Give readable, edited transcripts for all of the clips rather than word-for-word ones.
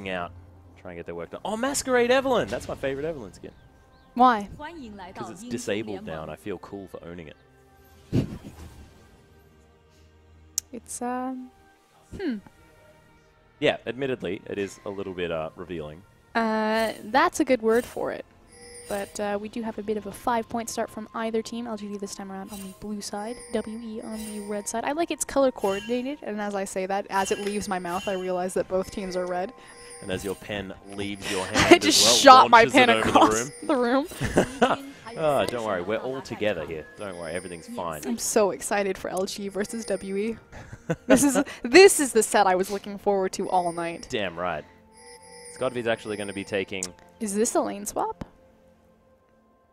stepping out, trying to get their work done. Oh, Masquerade Evelyn! That's my favorite Evelyn skin. Why? Because it's disabled now and I feel cool for owning it. It's, Yeah, admittedly, it is a little bit revealing. That's a good word for it. But we do have a bit of a 5-point start from either team. LGD this time around on the blue side, WE on the red side. I like it's color coordinated, and as I say that, as it leaves my mouth, I realize that both teams are red. And as your pen leaves your hand I just shot my pen across the room. Oh, don't worry, we're all together here. Don't worry, everything's fine. I'm so excited for LG versus WE. This is the set I was looking forward to all night. Damn right. Scottvy's actually going to be taking... Is this a lane swap?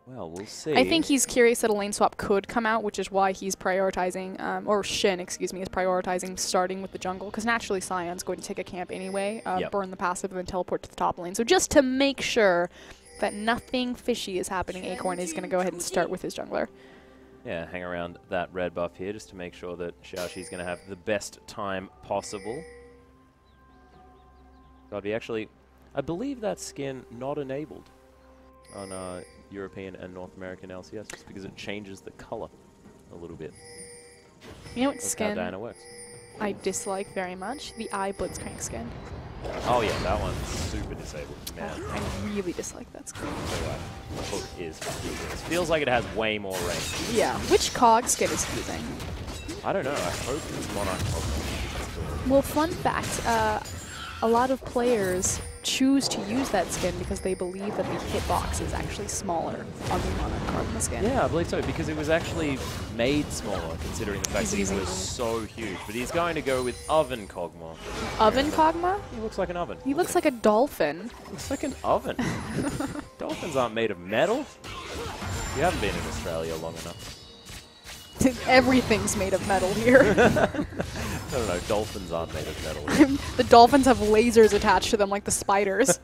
Well, we'll see. I think he's curious that a lane swap could come out, which is why he's prioritizing, or Shin, excuse me, is prioritizing starting with the jungle, because naturally Sion's going to take a camp anyway, burn the passive, and then teleport to the top lane. So just to make sure that nothing fishy is happening, Acorn is going to go ahead and start with his jungler. Yeah, hang around that red buff here just to make sure that Xiaoxi's going to have the best time possible. Godby, actually, I believe that skin not enabled on European and North American LCS, just because it changes the color a little bit. You know what That's skin how Diana works. I dislike very much? The eye Blitzcrank skin. Oh yeah, that one's super disabled. Man, I really dislike that skin. the hook is ridiculous. Feels like it has way more range. Yeah. Which cog skin is he using? I don't know. I hope it's Monarch. Well, fun fact, a lot of players choose to use that skin because they believe that the hitbox is actually smaller on the Monarch Kog'Maw skin. Yeah, I believe so, because it was actually made smaller, considering the fact that he was so huge. But he's going to go with Oven Kog'Maw. Oven Kog'Maw? He looks like an oven. He looks like a dolphin. Looks like an oven. Dolphins aren't made of metal. You haven't been in Australia long enough. Everything's made of metal here. No, dolphins aren't made of metal. The dolphins have lasers attached to them like the spiders.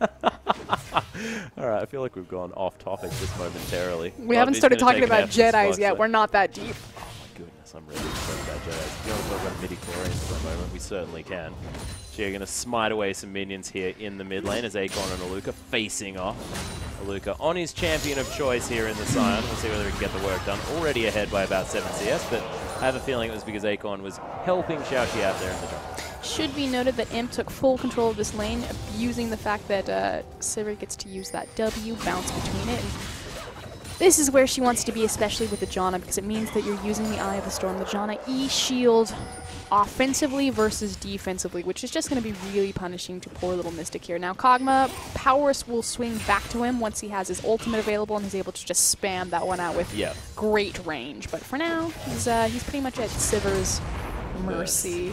Alright, I feel like we've gone off topic just momentarily. We haven't started talking about Jedis yet. We're not that deep. Oh my goodness, I'm really excited about Jedis. If you want to talk about midi-chlorians for a moment, we certainly can. So you're going to smite away some minions here in the mid lane as Acorn and Aluka facing off. Aluka on his champion of choice here in the Sion. We'll see whether he can get the work done. Already ahead by about 7 CS, but I have a feeling it was because Acorn was helping Xiaoxi out there in the jungle. Should be noted that Imp took full control of this lane, abusing the fact that Sivir gets to use that W, bounce between it. And this is where she wants to be, especially with the Janna, because it means that you're using the Eye of the Storm. The Janna E-shield offensively versus defensively, which is just going to be really punishing to poor little Mystic here. Now, Kog'Maw, Powers will swing back to him once he has his ultimate available and he's able to just spam that one out with great range. But for now, he's pretty much at Sivir's mercy.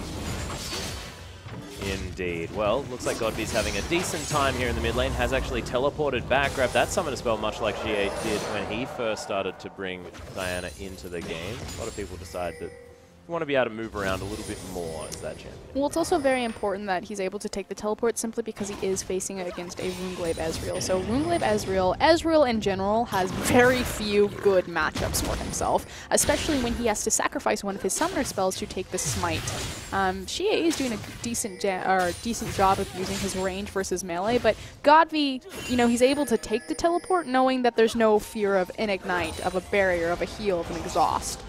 Indeed. Well, looks like Godby's having a decent time here in the mid lane. Has actually teleported back, grabbed that summoner spell much like G8 did when he first started to bring Diana into the game. A lot of people decide that you want to be able to move around a little bit more as that champion. Well, it's also very important that he's able to take the teleport simply because he is facing it against a Runeglaive Ezreal. So Runeglaive Ezreal in general has very few good matchups for himself, especially when he has to sacrifice one of his summoner spells to take the smite. Xie is doing a decent job of using his range versus melee, but Godby, you know, he's able to take the teleport knowing that there's no fear of an ignite, of a barrier, of a heal, of an exhaust.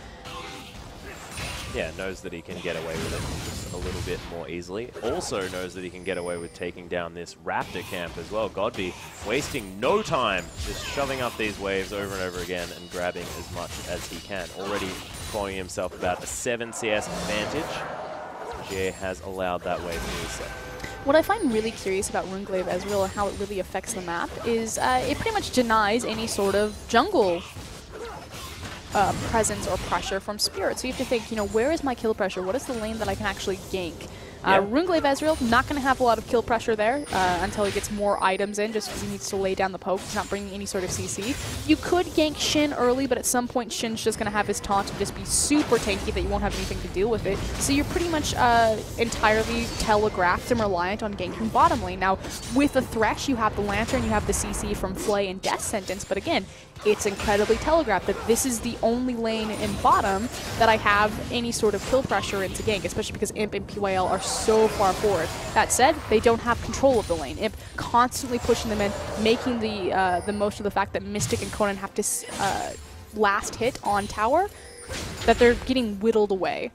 Yeah, knows that he can get away with it just a little bit more easily. Also knows that he can get away with taking down this Raptor camp as well. Godby wasting no time, just shoving up these waves over and over again and grabbing as much as he can. Already clawing himself about a 7 CS advantage. Jay has allowed that wave to reset. What I find really curious about Runeglaive Ezreal and how it really affects the map is it pretty much denies any sort of jungle presence or pressure from Spirit. So you have to think, you know, where is my kill pressure? What is the lane that I can actually gank? Runeglaive Ezreal, not going to have a lot of kill pressure there until he gets more items in, just because he needs to lay down the poke. He's not bringing any sort of CC. You could gank Shin early, but at some point Shin's just going to have his taunt and just be super tanky that you won't have anything to deal with it. So you're pretty much entirely telegraphed and reliant on ganking bottom lane. Now, with the Thresh, you have the Lantern, you have the CC from Flay and Death Sentence, but again, it's incredibly telegraphed that this is the only lane in bottom that I have any sort of kill pressure into gank, especially because Imp and QIAO are so far forward. That said, they don't have control of the lane. Imp constantly pushing them in, making the most of the fact that Mystic and Conan have to last hit on tower, that they're getting whittled away.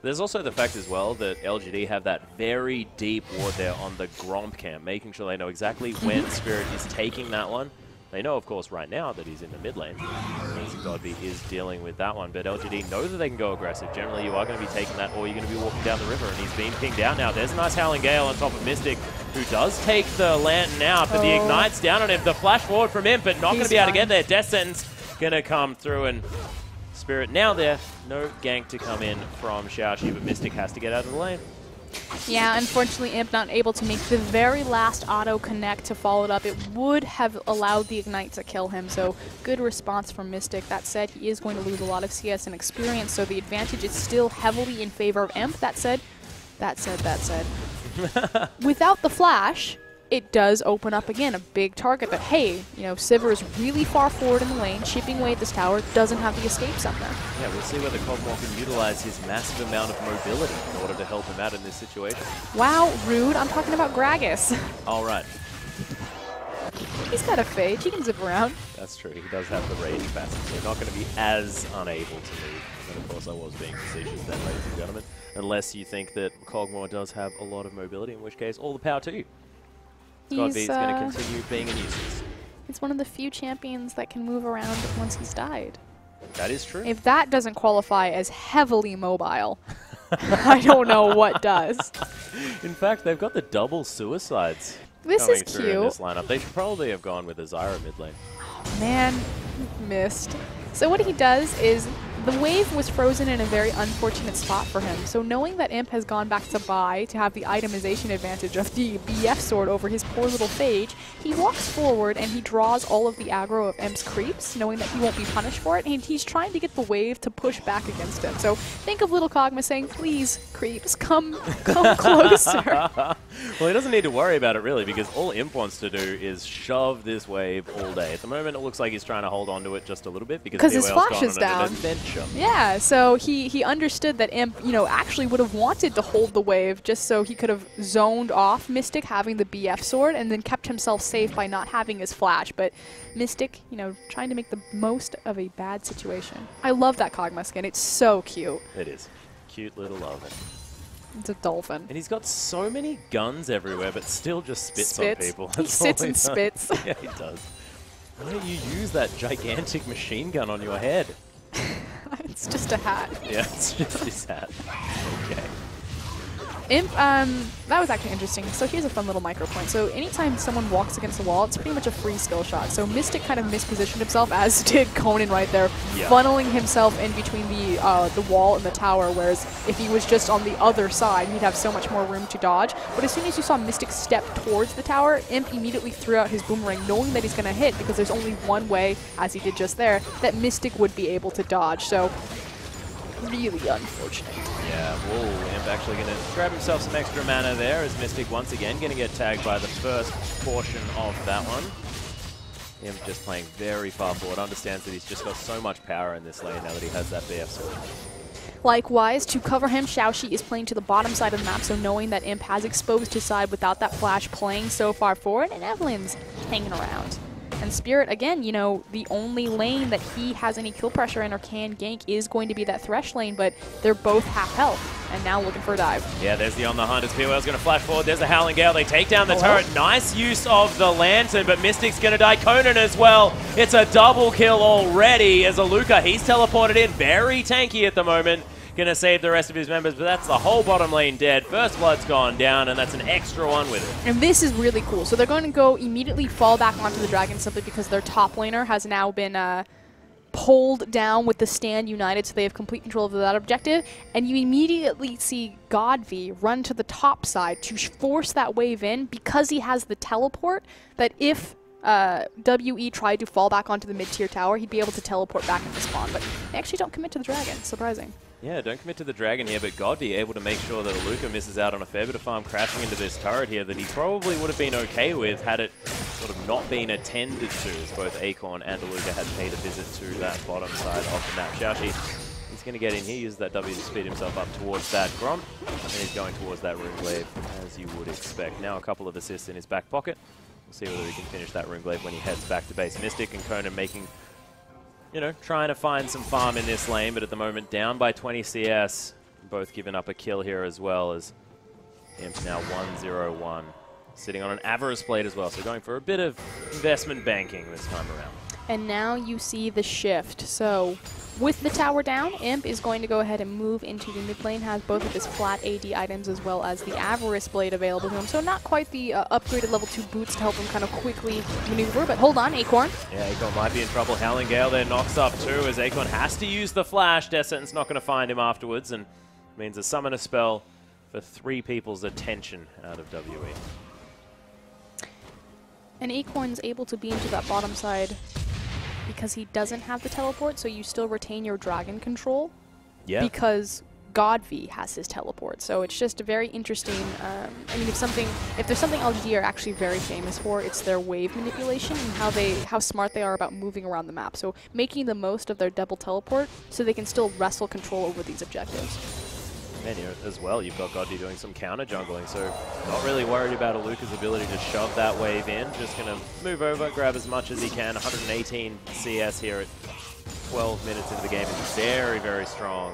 There's also the fact as well that LGD have that very deep ward there on the Gromp camp, making sure they know exactly when Spirit is taking that one. They know, of course, right now that he's in the mid lane, as Godby is dealing with that one. But LGD know that they can go aggressive. Generally, you are going to be taking that, or you're going to be walking down the river, and he's being pinged out now. There's a nice Howling Gale on top of Mystic, who does take the Lantern out, but the Ignite's down on him. The flash forward from him, but not going to be able to get there. Death Sentence going to come through, and Spirit now there. No gank to come in from Xiaoxi, but Mystic has to get out of the lane. Yeah, unfortunately, Imp not able to make the very last auto connect to follow it up. It would have allowed the Ignite to kill him, so good response from Mystic. That said, he is going to lose a lot of CS and experience, so the advantage is still heavily in favor of Imp. That said, without the flash, it does open up again a big target. But hey, you know, Sivir is really far forward in the lane, chipping away at this tower, doesn't have the escapes up there. Yeah, we'll see whether Cogmore can utilize his massive amount of mobility in order to help him out in this situation. Wow, rude. I'm talking about Gragas. All right. He's got a phage. He can zip around. That's true. He does have the rage capacity. They're not going to be as unable to move. But of course, I was being facetious then, ladies and gentlemen. Unless you think that Cogmore does have a lot of mobility, in which case, all the power to you. Godby is going to continue being a nuisance. He's one of the few champions that can move around once he's died. That is true. If that doesn't qualify as heavily mobile, I don't know what does. In fact, they've got the double suicides This coming is through cute. in this lineup. They should probably have gone with a Zyra mid lane. Oh, man, missed. So what he does is the wave was frozen in a very unfortunate spot for him. So knowing that Imp has gone back to buy to have the itemization advantage of the BF sword over his poor little phage, he walks forward and he draws all of the aggro of Imp's creeps, knowing that he won't be punished for it, and he's trying to get the wave to push back against him. So think of little Kog'Maw saying, please, creeps, come closer. Well, he doesn't need to worry about it really, because all Imp wants to do is shove this wave all day. At the moment, it looks like he's trying to hold on to it just a little bit because his flash is down. Yeah, so he understood that Imp, you know, actually would have wanted to hold the wave just so he could have zoned off Mystic having the BF sword and then kept himself safe by not having his flash. But Mystic, you know, trying to make the most of a bad situation. I love that Kog'Maw skin. It's so cute. It is. Cute little love it. It's a dolphin. And he's got so many guns everywhere, but still just spits on people. He sits and spits. Yeah, he does. Why don't you use that gigantic machine gun on your head? It's just a hat. Yeah, it's just his hat. Okay. Imp, that was actually interesting. So here's a fun little micro point. So anytime someone walks against a wall, it's pretty much a free skill shot. So Mystic kind of mispositioned himself, as did Conan right there, funneling himself in between the wall and the tower, whereas if he was just on the other side, he'd have so much more room to dodge. But as soon as you saw Mystic step towards the tower, Imp immediately threw out his boomerang, knowing that he's going to hit, because there's only one way, as he did just there, that Mystic would be able to dodge. So really unfortunate. Yeah, whoa, Imp actually going to grab himself some extra mana there, as Mystic once again going to get tagged by the first portion of that one. Imp just playing very far forward, understands that he's just got so much power in this lane now that he has that BF sword. Likewise, to cover him, Xiaoxi is playing to the bottom side of the map, so knowing that Imp has exposed his side without that flash, playing so far forward, and Evelyn's hanging around. And Spirit, again, you know, the only lane that he has any kill pressure in or can gank is going to be that Thresh lane, but they're both half health, and now looking for a dive. Yeah, there's the on the hunt as QIAO's going to flash forward. There's the Howling Gale. They take down the turret. Nice use of the Lantern, but Mystic's going to die. Conan as well. It's a double kill already as Aluka, he's teleported in. Very tanky at the moment. Going to save the rest of his members, but that's the whole bottom lane dead. First Blood's gone down, and that's an extra one with it. And this is really cool. So they're going to go immediately fall back onto the dragon simply because their top laner has now been pulled down with the stand united, so they have complete control of that objective. And you immediately see Godby run to the top side to force that wave in because he has the teleport that if WE tried to fall back onto the mid-tier tower, he'd be able to teleport back into spawn. But they actually don't commit to the dragon. Surprising. Yeah, don't commit to the dragon here, but Godby able to make sure that Aluka misses out on a fair bit of farm crashing into this turret here that he probably would have been okay with had it sort of not been attended to, as both Acorn and Aluka had paid a visit to that bottom side of the map. Xiaoxi He's going to get in here, use that W to speed himself up towards that Gromp, and he's going towards that Runeglaive, as you would expect. Now a couple of assists in his back pocket. We'll see whether he can finish that Runeglaive when he heads back to base. Mystic and Conan making, you know, trying to find some farm in this lane, but at the moment down by 20 CS. Both giving up a kill here as well, as Imp now 1-0-1. Sitting on an Avarice Blade as well, so going for a bit of investment banking this time around. And now you see the shift. So with the tower down, Imp is going to go ahead and move into the mid lane, has both of his flat AD items as well as the Avarice Blade available to him. So not quite the upgraded level 2 boots to help him kind of quickly maneuver, but hold on, Acorn. Yeah, Acorn might be in trouble. Howling Gale there knocks up too, as Acorn has to use the flash. Death Sentence not going to find him afterwards, and means a summon a spell for 3 people's attention out of WE. And Acorn's able to be into that bottom side because he doesn't have the teleport, so you still retain your dragon control. Yeah. Because Godv has his teleport, so it's just a very interesting. I mean, if there's something LGD are actually very famous for, it's their wave manipulation and how smart they are about moving around the map. So making the most of their double teleport, so they can still wrestle control over these objectives. And here as well, you've got Godby doing some counter jungling, so not really worried about Aluka's ability to shove that wave in. Just going to move over, grab as much as he can. 118 CS here at 12 minutes into the game is very, very strong.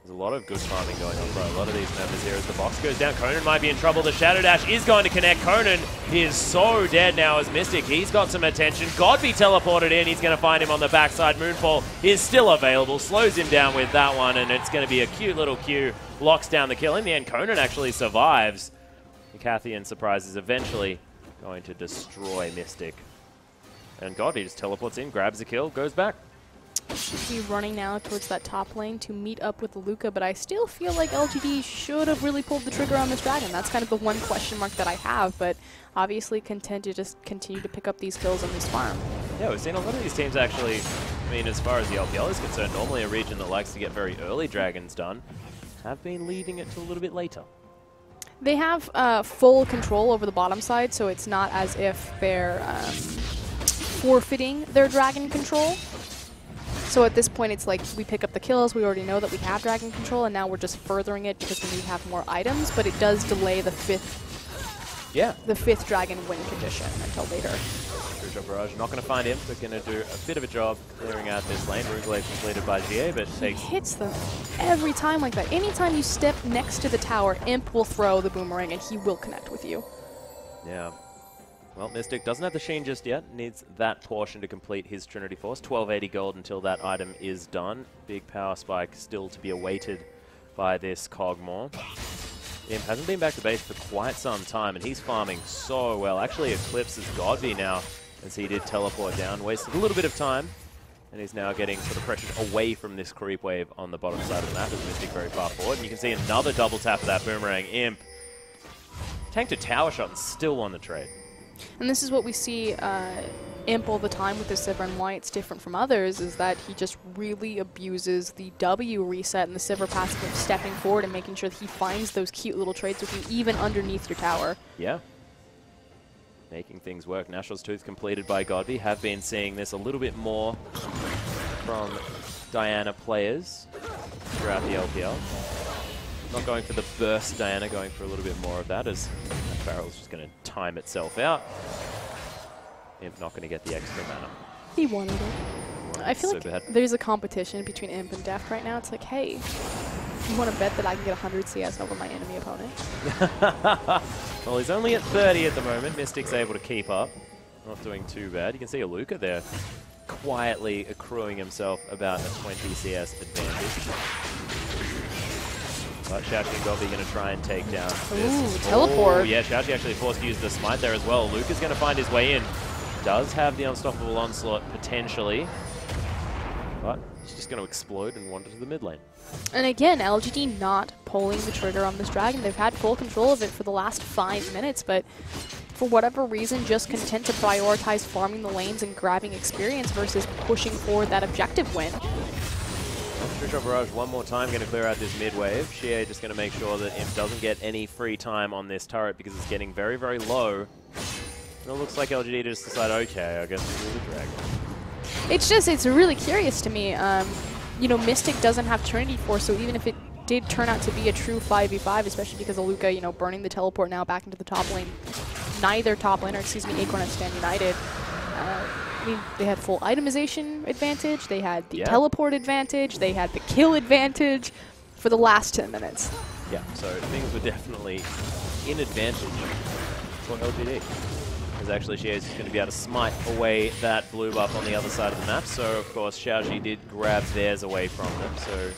There's a lot of good farming going on for a lot of these members here as the box goes down. Conan might be in trouble. The Shadow Dash is going to connect. Conan is so dead now as Mystic. He's got some attention. Godby teleported in. He's going to find him on the backside. Moonfall is still available. Slows him down with that one, and it's going to be a cute little Q. Locks down the kill. In the end, Conan actually survives. The Cathian Surprise is eventually going to destroy Mystic. And Godby just teleports in, grabs the kill, goes back. He's running now towards that top lane to meet up with Luca, but I still feel like LGD should have really pulled the trigger on this dragon. That's kind of the one question mark that I have, but obviously content to just continue to pick up these kills on this farm. Yeah, we've seen a lot of these teams actually, I mean, as far as the LPL is concerned, normally a region that likes to get very early dragons done, have been leaving it to a little bit later. They have full control over the bottom side, so it's not as if they're forfeiting their dragon control. So at this point, it's like we pick up the kills, we already know that we have dragon control, and now we're just furthering it because we need to have more items, but it does delay the fifth dragon win condition until later. Barrage not going to find him, but going to do a bit of a job clearing out this lane. Runeglaive completed by GA, but he hits them every time like that. Anytime you step next to the tower, Imp will throw the boomerang and he will connect with you. Yeah. Well, Mystic doesn't have the Sheen just yet. Needs that portion to complete his Trinity Force. 1280 gold until that item is done. Big power spike still to be awaited by this Cogmore. Imp hasn't been back to base for quite some time, and he's farming so well. Actually eclipses Godby now, as he did teleport down. Wasted a little bit of time, and he's now getting sort of pressured away from this creep wave on the bottom side of the map as Mystic very far forward. And you can see another double tap of that boomerang. Imp tanked a tower shot and still won the trade. And this is what we see Imp all the time with this Sivir, and why it's different from others is that he just really abuses the W reset and the Sivir passive of stepping forward and making sure that he finds those cute little trades with you even underneath your tower. Yeah. Making things work. National's Tooth completed by Godby. Have been seeing this a little bit more from Diana players throughout the LPL. Not going for the burst Diana, going for a little bit more of that, as that barrel's just going to time itself out. Imp not going to get the extra mana. He wanted it. I feel like there's a competition between Imp and Deft right now. It's like, hey, you want to bet that I can get 100 CS over my enemy opponent? Well, he's only at 30 at the moment. Mystic's able to keep up. Not doing too bad. You can see Aluka there quietly accruing himself about a 20 CS advantage. But Xiaoxi and Godby going to try and take down this. Ooh, teleport. Oh, yeah, Xiaoxi actually forced to use the smite there as well. Luca's going to find his way in. Does have the unstoppable onslaught potentially, but he's just going to explode and wander to the mid lane. And again, LGD not pulling the trigger on this dragon. They've had full control of it for the last 5 minutes, but for whatever reason, just content to prioritize farming the lanes and grabbing experience versus pushing forward that objective win. Trisha Barrage one more time going to clear out this mid wave. Xie just going to make sure that Imp doesn't get any free time on this turret because it's getting very, very low. And it looks like LGD just decided, okay, I guess we'll do the dragon. It's really curious to me. you know, Mystic doesn't have Trinity Force, so even if it did turn out to be a true 5v5, especially because of Luca, you know, burning the teleport now back into the top lane, neither top laner, excuse me, Acorn and Stand United, I mean, they had full itemization advantage, they had the teleport advantage, they had the kill advantage for the last 10 minutes. Yeah, so things were definitely in advantage for LGD. Because actually she is going to be able to smite away that blue buff on the other side of the map. So, of course, Xiaoji did grab theirs away from them. So,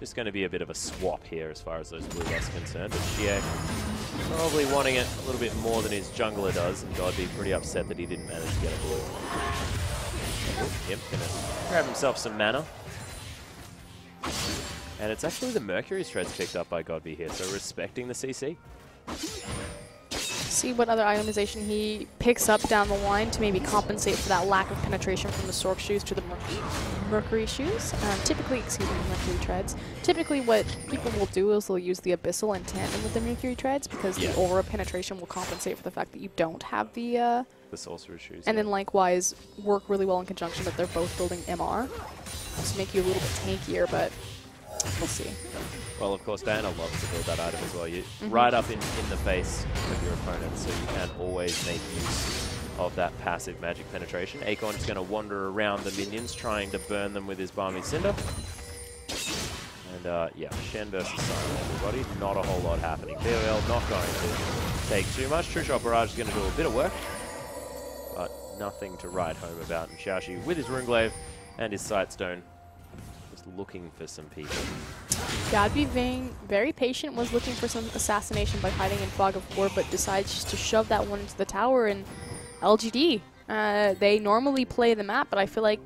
just going to be a bit of a swap here as far as those blue buffs are concerned. But Xie probably wanting it a little bit more than his jungler does. And God'd be pretty upset that he didn't manage to get a blue. Yep, going to grab himself some mana. And it's actually the Mercury Shreds picked up by Godby here, so respecting the CC. See what other itemization he picks up down the line to maybe compensate for that lack of penetration from the Sork shoes to the Mercury shoes. Typically, excuse me, Mercury treads. Typically what people will do is they'll use the Abyssal in tandem with the Mercury treads because the aura penetration will compensate for the fact that you don't have the Sorcerer shoes. And then likewise work really well in conjunction that they're both building MR. Just make you a little bit tankier, but we'll see. Well, of course, Diana loves to build that item as well. You right up in the face of your opponent, so you can always make use of that passive magic penetration. Acorn's going to wander around the minions, trying to burn them with his Balmy Cinder. And yeah, Shen versus Simon, everybody. Not a whole lot happening. QIAO not going to take too much. True Shot Barrage is going to do a bit of work, but nothing to write home about. And Xiaoxi with his Runeglaive and his Sightstone, looking for some people. Godby being very patient, was looking for some assassination by hiding in Fog of War, but decides just to shove that one into the tower. And LGD, they normally play the map, but I feel like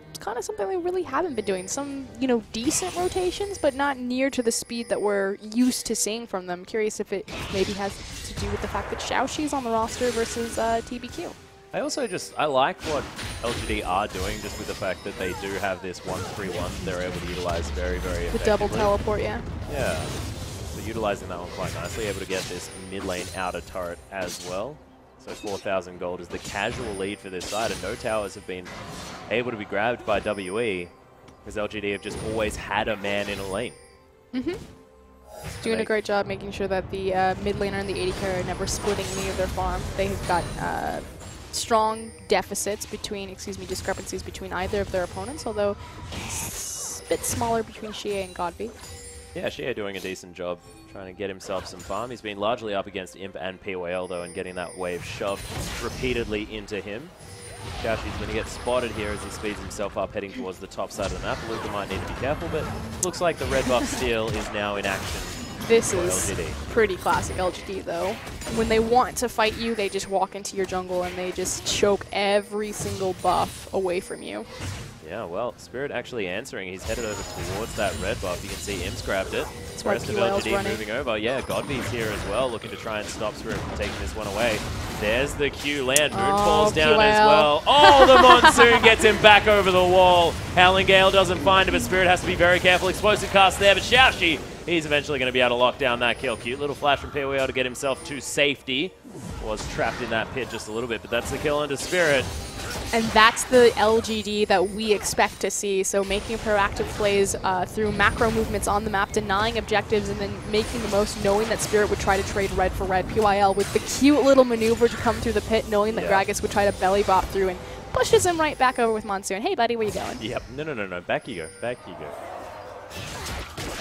it's kind of something they really haven't been doing. Some, you know, decent rotations, but not near to the speed that we're used to seeing from them. Curious if it maybe has to do with the fact that Xiaoxi's on the roster versus TBQ. I also I like what LGD are doing, just with the fact that they do have this 1-3-1 they're able to utilize very, very effectively. The double teleport, yeah. Yeah. So utilizing that one quite nicely, able to get this mid lane outer turret as well. So 4,000 gold is the casual lead for this side, and no towers have been able to be grabbed by WE, because LGD have just always had a man in a lane. Doing a great job making sure that the mid laner and the AD carry are never splitting any of their farm. They have got strong deficits between, discrepancies between either of their opponents, although it's a bit smaller between Xie and Godby. Yeah, Xie doing a decent job trying to get himself some farm. He's been largely up against Imp and PYL though, and getting that wave shoved repeatedly into him. Xiaoxi's going to get spotted here as he speeds himself up, heading towards the top side of the map. Luca might need to be careful, but looks like the red buff steal is now in action. This is pretty classic LGD, though. When they want to fight you, they just walk into your jungle and they just choke every single buff away from you. Yeah, well, Spirit actually answering. He's headed over towards that red buff. You can see Imps grabbed it. That's the rest of LGD moving over. Yeah, Godby's here as well, looking to try and stop Spirit from taking this one away. There's the Q land. Moon falls down as well. Oh, the Monsoon gets him back over the wall. Howling Gale doesn't find him, but Spirit has to be very careful. Explosive cast there, but Xiaoxi, he's eventually going to be able to lock down that kill. Cute little flash from PYL to get himself to safety. Was trapped in that pit just a little bit, but that's the kill into Spirit. And that's the LGD that we expect to see. So making proactive plays through macro movements on the map, denying objectives, and then making the most, knowing that Spirit would try to trade red for red. PYL with the cute little maneuver to come through the pit, knowing that Gragas would try to belly bop through and pushes him right back over with Monsoon. Hey, buddy, where you going? Yep. No. Back you go. Back you go.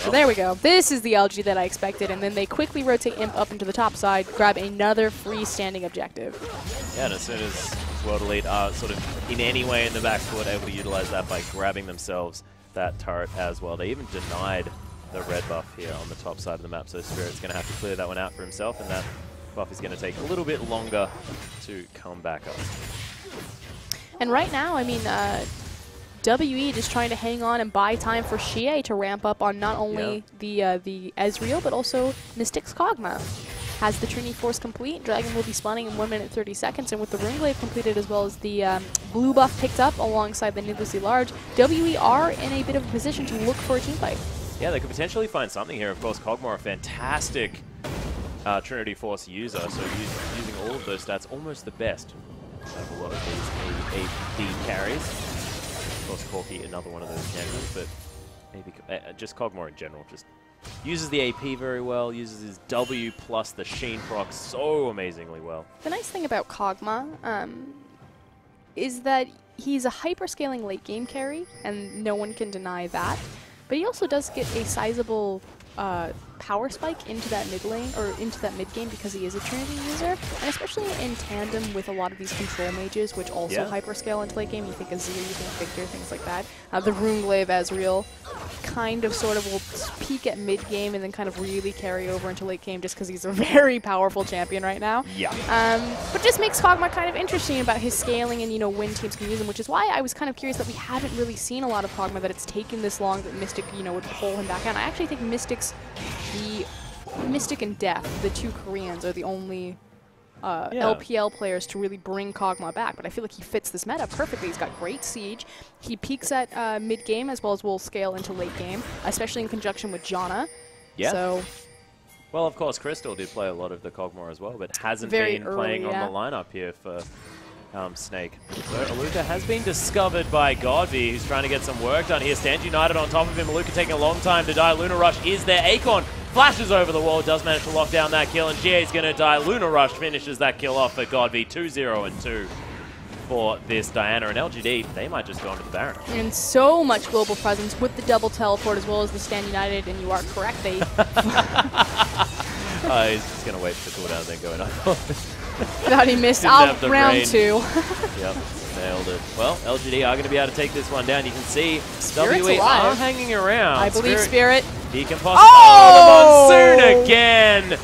So there we go. This is the LG that I expected, and then they quickly rotate Imp up into the top side, grab another freestanding objective. Yeah, and as soon as World Elite are sort of in any way in the backcourt able to utilize that by grabbing themselves that turret as well. They even denied the red buff here on the top side of the map, so Spirit's going to have to clear that one out for himself, and that buff is going to take a little bit longer to come back up. And right now, I mean, WE just trying to hang on and buy time for Xie to ramp up on not only the Ezreal, but also Mystic's Kog'Maw. Has the Trinity Force complete, Dragon will be spawning in 1 minute 30 seconds, and with the Runeglaive completed as well as the blue buff picked up alongside the needlessly large, WE are in a bit of a position to look for a team fight. Yeah, they could potentially find something here. Of course, Kog'Maw, a fantastic Trinity Force user, so using all of those stats, almost the best of a lot of these AD carries. Of course, Corki, another one of those champions, but maybe just Kog'Maw in general, just uses the AP very well, uses his W plus the Sheen proc so amazingly well. The nice thing about Kog'Maw is that he's a hyper-scaling late game carry, and no one can deny that. But he also does get a sizable power spike into that mid lane, or into that mid game, because he is a Trinity user, and especially in tandem with a lot of these control mages, which also hyperscale into late game. You think Azir, you think Victor, things like that. The Runglaive Ezreal kind of sort of will peak at mid game and then kind of really carry over into late game just because he's a very powerful champion right now. Yeah. But just makes Kog'Maw kind of interesting about his scaling and, you know, when teams can use him, which is why I was kind of curious that we haven't really seen a lot of Kog'Maw, that it's taken this long that Mystic, you know, would pull him back out. I actually think Mystic and Deft, the two Koreans, are the only LPL players to really bring Kog'Maw back, but I feel like he fits this meta perfectly. He's got great siege. He peaks at mid-game as well as will scale into late game, especially in conjunction with Janna. Yeah. So, well, of course, Crystal did play a lot of the Kog'Maw as well, but hasn't been playing on the lineup here for Snake. So Aluka has been discovered by Godby, who's trying to get some work done here. Stands United on top of him. Aluka taking a long time to die. Luna Rush is there. Acorn flashes over the wall, does manage to lock down that kill, and GA's going to die. Luna Rush finishes that kill off for Godby. 2-0 and 2 for this Diana. And LGD, they might just go onto the Baron. And so much global presence with the double teleport as well as the Stand United, and you are correct, they... He's just going to wait for the cooldown, then go in. Thought he missed out round 2. Yep, nailed it. Well, LGD are going to be able to take this one down. You can see Spirit's WE alive. are hanging around. I believe Spirit. He can possibly... Oh, the Monsoon again!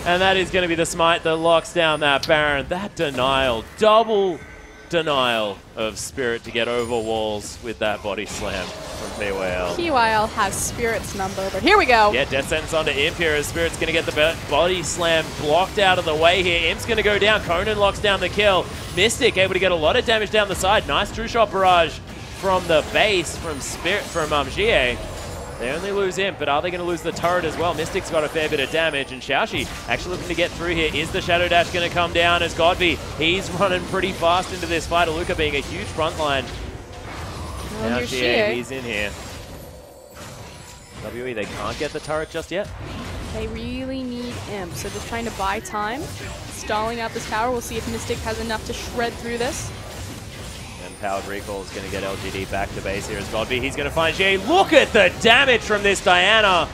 And that is going to be the smite that locks down that Baron. That denial, double denial of Spirit to get over walls with that body slam from QIAO. QIAO has Spirit's number, but here we go. Yeah, Death Sentence onto Imp here as Spirit's going to get the body slam blocked out of the way here. Imp's going to go down. Conan locks down the kill. Mystic able to get a lot of damage down the side. Nice true shot barrage from the base from GA. They only lose Imp, but are they going to lose the turret as well? Mystic's got a fair bit of damage, and Xiaoxi actually looking to get through here. Is the Shadow Dash going to come down as Godby? He's running pretty fast into this fight. Aluka being a huge front line. Now GA, he's in here. WE, they can't get the turret just yet. They really need Imp, so just trying to buy time. Stalling out this tower. We'll see if Mystic has enough to shred through this. Powered Recall is going to get LGD back to base here as Godby. He's going to find GA. Look at the damage from this Diana,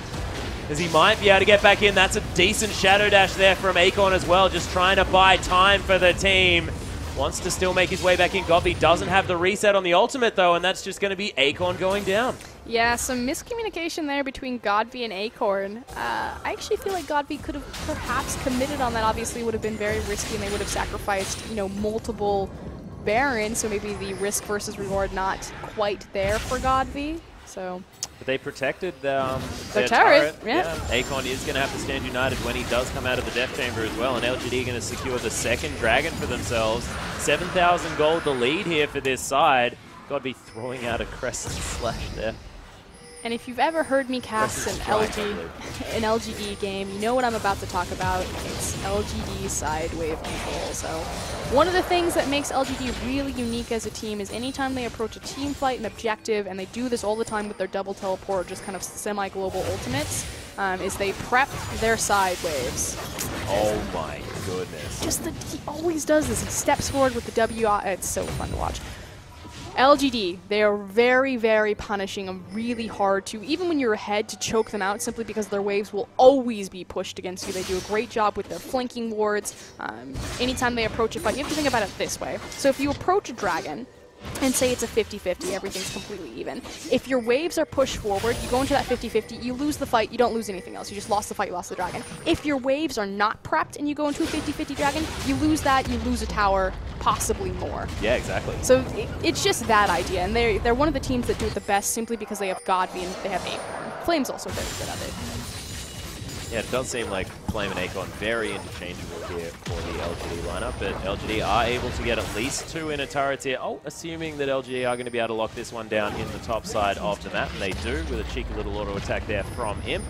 as he might be able to get back in. That's a decent Shadow Dash there from Acorn as well, just trying to buy time for the team. Wants to still make his way back in. Godby doesn't have the reset on the ultimate though, and that's just going to be Acorn going down. Yeah, some miscommunication there between Godby and Acorn. I actually feel like Godby could have perhaps committed on that. Obviously, would have been very risky, and they would have sacrificed, you know, multiple Baron, so maybe the risk versus reward not quite there for Godby. So, but they protected their turret. Yeah. Acorn is going to have to stand united when he does come out of the Death Chamber as well, and LGD going to secure the second dragon for themselves. 7,000 gold the lead here for this side. Godby throwing out a Crescent Slash there. And if you've ever heard me cast an LGD game, you know what I'm about to talk about. It's LGD side wave control. So one of the things that makes LGD really unique as a team is anytime they approach a team fight, an objective, and they do this all the time with their double teleport, just kind of semi-global ultimates, is they prep their side waves. Oh my goodness. He always does this. He steps forward with the W. It's so fun to watch. LGD, they are very, very punishing and really hard to, even when you're ahead, to choke them out simply because their waves will always be pushed against you. They do a great job with their flanking wards. Anytime they approach a fight, you have to think about it this way. So if you approach a dragon, and say it's a 50-50, everything's completely even. If your waves are pushed forward, you go into that 50-50, you lose the fight, you don't lose anything else. You just lost the fight, you lost the dragon. If your waves are not prepped and you go into a 50-50 dragon, you lose that, you lose a tower, possibly more. Yeah, exactly. So it's just that idea, and they're one of the teams that do it the best simply because they have Godby and they have Acorn. Flame's also very good at it. Yeah, it does seem like Flame and Acorn very interchangeable here for the LGD lineup, but LGD are able to get at least 2 inner turrets here. Oh, assuming that LGD are going to be able to lock this one down in the top side of the map, and they do with a cheeky little auto attack there from Imp.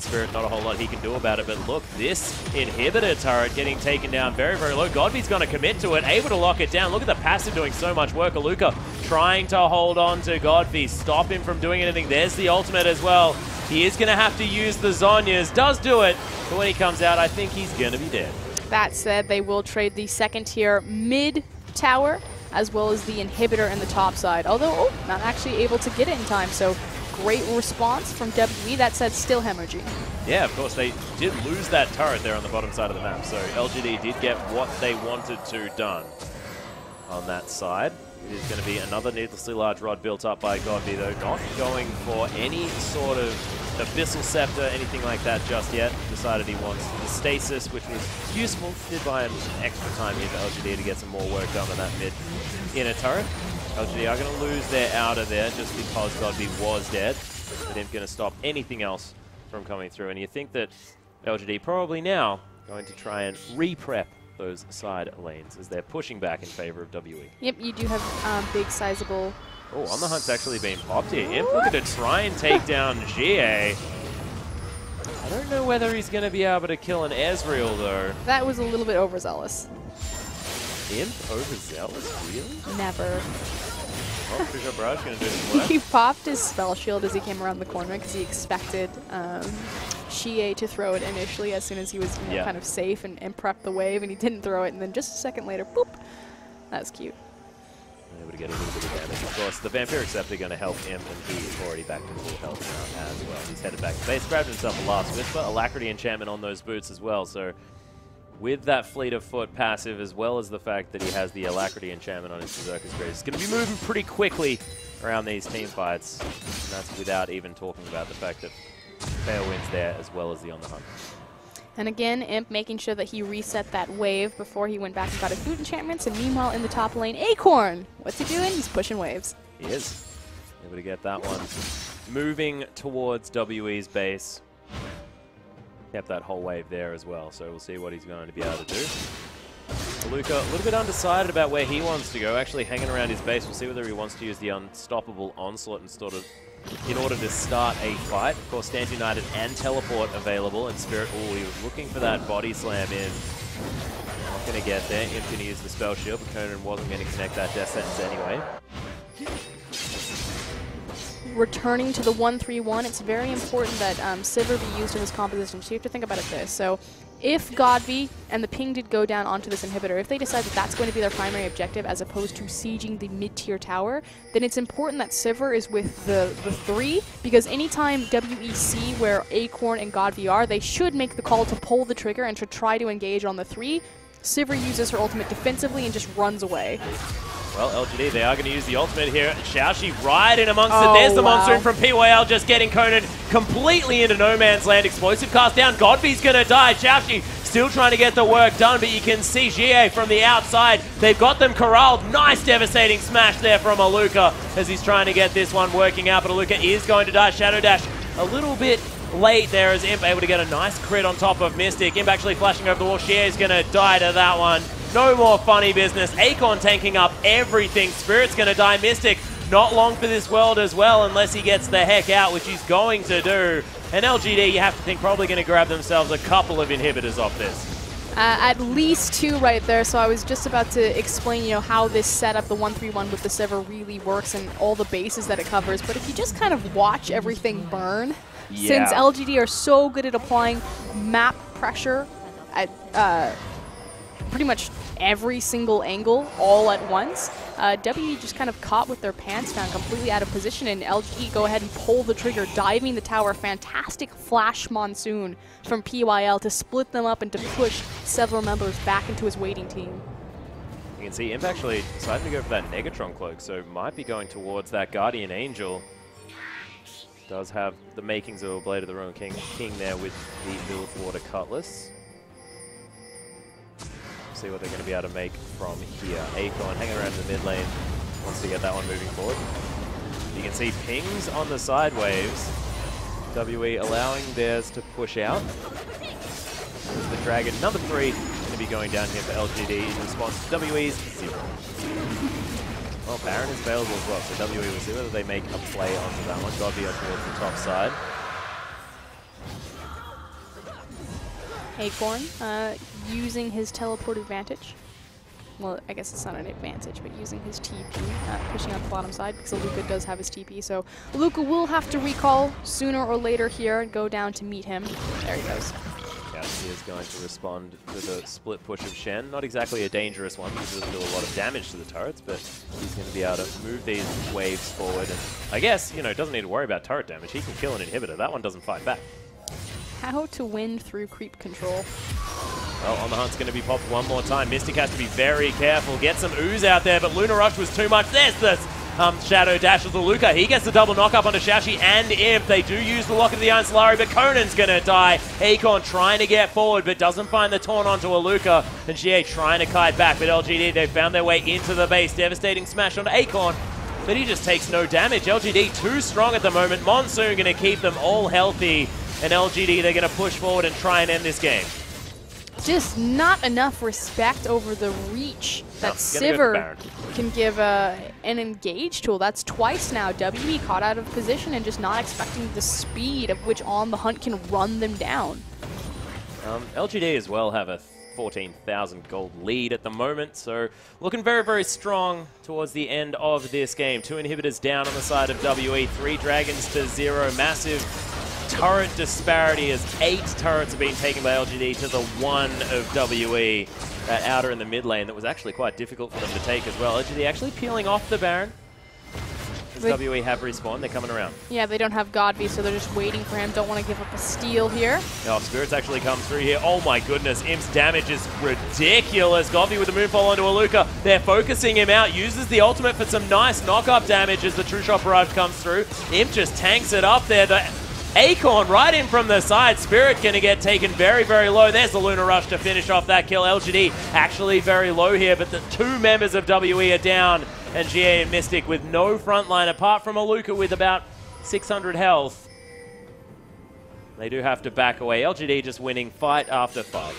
Spirit, not a whole lot he can do about it, but look, this inhibitor turret getting taken down very, very low. Godby's going to commit to it, able to lock it down. Look at the passive doing so much work. Aluka trying to hold on to Godby, stop him from doing anything. There's the ultimate as well. He is going to have to use the Zhonya's, does do it, but when he comes out, I think he's going to be dead. That said, they will trade the second tier mid tower as well as the inhibitor in the top side, although not actually able to get it in time, so great response from WE. That said, still hemorrhaging. Yeah, of course, they did lose that turret there on the bottom side of the map, so LGD did get what they wanted to done on that side. It is going to be another needlessly large rod built up by Godby, though, not going for any sort of Abyssal Scepter, anything like that just yet. Decided he wants the Stasis, which was useful. Did buy him extra time here for LGD to get some more work done on that mid inner turret. LGD are going to lose their outer there just because Godby was dead. But him going to stop anything else from coming through. And you think that LGD probably now going to try and re-prep those side lanes as they're pushing back in favor of WE. Yep, you do have big, sizable... Oh, On The Hunt's actually been popped here. Imp looking to try and take down GA. I don't know whether he's going to be able to kill an Ezreal, though. That was a little bit overzealous. Imp overzealous? Really? Never. Well, Trisha Barrage going to do some work. He popped his spell shield as he came around the corner because he expected Xie to throw it initially as soon as he was kind of safe and prepped the wave, and he didn't throw it, and then just a second later, boop. That was cute. Able to get a little bit of damage. Of course, the Vampiric Scepter going to help him, and he is already back to full health now as well. He's headed back to base, grabbed himself a Last Whisper, Alacrity Enchantment on those boots as well, so with that Fleet of Foot passive, as well as the fact that he has the Alacrity Enchantment on his Berserker's Grace, he's going to be moving pretty quickly around these team fights, and that's without even talking about the fact that Fairwind's there as well as the On The Hunt. And again, Imp making sure that he reset that wave before he went back and got his boot enchantments. And meanwhile, in the top lane, Acorn! What's he doing? He's pushing waves. He is. Able to get that one. Moving towards WE's base. Kept that whole wave there as well, so we'll see what he's going to be able to do. Luca, a little bit undecided about where he wants to go, actually hanging around his base. We'll see whether he wants to use the Unstoppable Onslaught and sort of in order to start a fight. Of course, Stand United and Teleport available, and Spirit, he was looking for that Body Slam in. Not going to get there. Imp going to use the Spell Shield, but Conan wasn't going to connect that Death Sentence anyway. Returning to the 1-3-1, it's very important that Sivir be used in this composition. So you have to think about it this. So if Godby and the ping did go down onto this inhibitor, if they decide that that's going to be their primary objective as opposed to sieging the mid-tier tower, then it's important that Sivir is with the 3, because anytime WEC where Acorn and Godby are, they should make the call to pull the trigger and to try to engage on the 3. Sivir uses her ultimate defensively and just runs away. Well, LGD, they are going to use the ultimate here. Xiaoxi right in amongst it. There's the Monsoon from PYL just getting Conan completely into no man's land. Explosive cast down. Godby's going to die. Xiaoxi still trying to get the work done, but you can see Xie from the outside. They've got them corralled. Nice devastating smash there from Aluka as he's trying to get this one working out, but Aluka is going to die. Shadow Dash a little bit late there as Imp able to get a nice crit on top of Mystic. Imp actually flashing over the wall. Xie is going to die to that one. No more funny business. Acorn tanking up everything. Spirit's going to die. Mystic not long for this world as well unless he gets the heck out, which he's going to do. And LGD, you have to think, probably going to grab themselves a couple of inhibitors off this. At least 2 right there, so I was just about to explain, how this setup, the 1-3-1 with the Sivir really works and all the bases that it covers. But if you just kind of watch everything burn, since LGD are so good at applying map pressure at pretty much every single angle all at once, WE just kind of caught with their pants down, completely out of position, and LGD go ahead and pull the trigger, diving the tower. Fantastic flash monsoon from PYL to split them up and to push several members back into his waiting team. You can see Imp actually decided to go for that Negatron Cloak, so might be going towards that Guardian Angel. Does have the makings of a Blade of the Roman King there with the Milk-Water Cutlass. See what they're going to be able to make from here. Acorn hanging around in the mid lane, wants to get that one moving forward. You can see pings on the side waves. WE allowing theirs to push out. There's the Dragon. Number 3 going to be going down here for LGD in response to WE's 0. Well, Baron is available as well, so WE will see whether they make a play onto that one. Godby up towards the top side. Acorn using his teleport advantage. Well, I guess it's not an advantage, but using his TP, pushing out the bottom side, because Luka does have his TP. So Luka will have to recall sooner or later here and go down to meet him. There he goes. Yeah, he is going to respond to the split push of Shen. Not exactly a dangerous one, because it doesn't do a lot of damage to the turrets, but he's going to be able to move these waves forward. And I guess, you know, doesn't need to worry about turret damage. He can kill an inhibitor. That one doesn't fight back. How to win through creep control. Well, On the Hunt's going to be popped one more time. Mystic has to be very careful. Get some ooze out there, but Lunar Rush was too much. There's this Shadow Dash of the Luka. He gets the double knock-up onto Xiaoxi and Imp. They do use the Locket of the Iron Solari, but Conan's going to die. Acorn trying to get forward, but doesn't find the taunt onto a Luka. And Jie trying to kite back, but LGD, they found their way into the base. Devastating smash onto Acorn, but he just takes no damage. LGD too strong at the moment. Monsoon going to keep them all healthy. And LGD, they're going to push forward and try and end this game. Just not enough respect over the reach that Sivir can give an engage tool. That's twice now. WE caught out of position and just not expecting the speed of which On the Hunt can run them down. LGD as well have a 14,000 gold lead at the moment, so looking very, very strong towards the end of this game. 2 inhibitors down on the side of WE, 3 dragons to 0. Massive turret disparity as 8 turrets have been taken by LGD to the 1 of WE. That outer in the mid lane that was actually quite difficult for them to take as well. LGD actually peeling off the Baron. Because WE have respawned, they're coming around. Yeah, they don't have Godby, so they're just waiting for him. Don't want to give up a steal here. Oh, Spirits actually come through here. Oh my goodness, Imp's damage is ridiculous. Godby with the moonfall onto Aluka. They're focusing him out, uses the ultimate for some nice knock-up damage as the True Shot Barrage comes through. Imp just tanks it up there. The Acorn right in from the side. Spirit going to get taken very, very low. There's the Lunar Rush to finish off that kill. LGD actually very low here, but the 2 members of WE are down. And GA and Mystic with no frontline apart from Aluka with about 600 health. They do have to back away. LGD just winning fight after fight.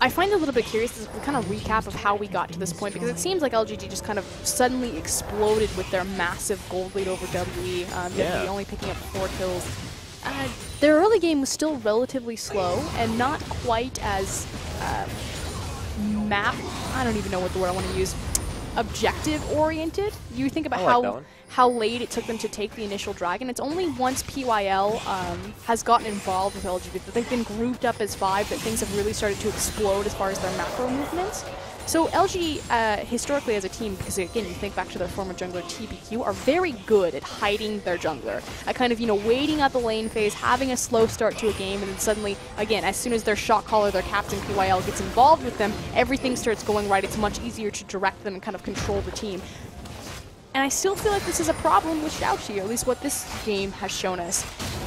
I find it a little bit curious as a kind of recap of how we got to this point, because it seems like LGD just kind of suddenly exploded with their massive gold lead over WE. WE only picking up 4 kills. Their early game was still relatively slow and not quite as I don't even know what the word I want to use. Objective-oriented. You think about how late it took them to take the initial dragon. It's only once PYL has gotten involved with LGD that they've been grouped up as 5 that things have really started to explode as far as their macro movements. So LG, historically as a team, because again, you think back to their former jungler TBQ, are very good at hiding their jungler. At kind of, you know, waiting at the lane phase, having a slow start to a game, and then suddenly, again, as soon as their shot caller, their captain PYL gets involved with them, everything starts going right. It's much easier to direct them and kind of control the team. And I still feel like this is a problem with Xiaoxi, or at least what this game has shown us.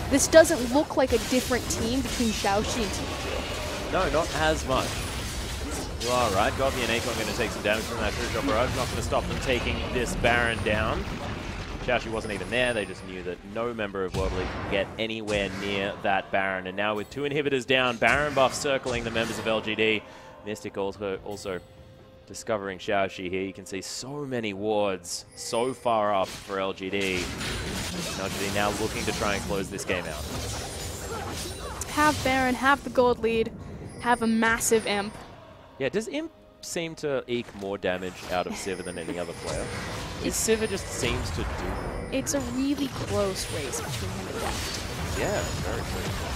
This doesn't look like a different team between Xiaoxi and TBQ. No, not as much. You are right. Godby and Acorn going to take some damage from that True Shot Barrage. Not going to stop them taking this Baron down. Xiaoxi wasn't even there. They just knew that no member of World League could get anywhere near that Baron. And now with 2 inhibitors down, Baron buff circling the members of LGD. Mystic also discovering Xiaoxi here. You can see so many wards so far up for LGD. LGD now looking to try and close this game out. Have Baron, have the gold lead, have a massive Imp. Yeah, does Imp seem to eke more damage out of Sivir than any other player? Sivir just seems to do more. It's a really close race between him and Deft. Yeah, very true.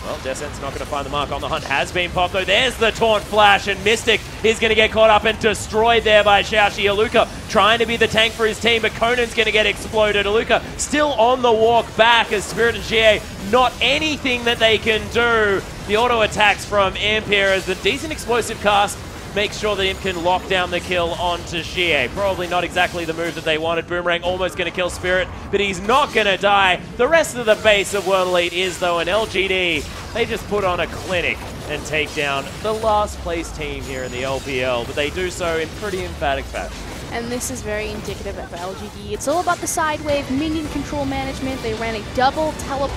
Well, Descent's not going to find the mark. On the Hunt has been popped, though. There's the Taunt Flash, and Mystic is going to get caught up and destroyed there by Xiaoxi. Aluka trying to be the tank for his team, but Conan's going to get exploded. Aluka still on the walk back as Spirit and GA, not anything that they can do. The auto attacks from Imp here as the decent explosive cast makes sure that Imp can lock down the kill onto Xie. Probably not exactly the move that they wanted. Boomerang almost going to kill Spirit, but he's not going to die. The rest of the base of World Elite is, though, an LGD. They just put on a clinic and take down the last place team here in the LPL, but they do so in pretty emphatic fashion. And this is very indicative of LGD. It's all about the side wave, minion control management. They ran a double teleport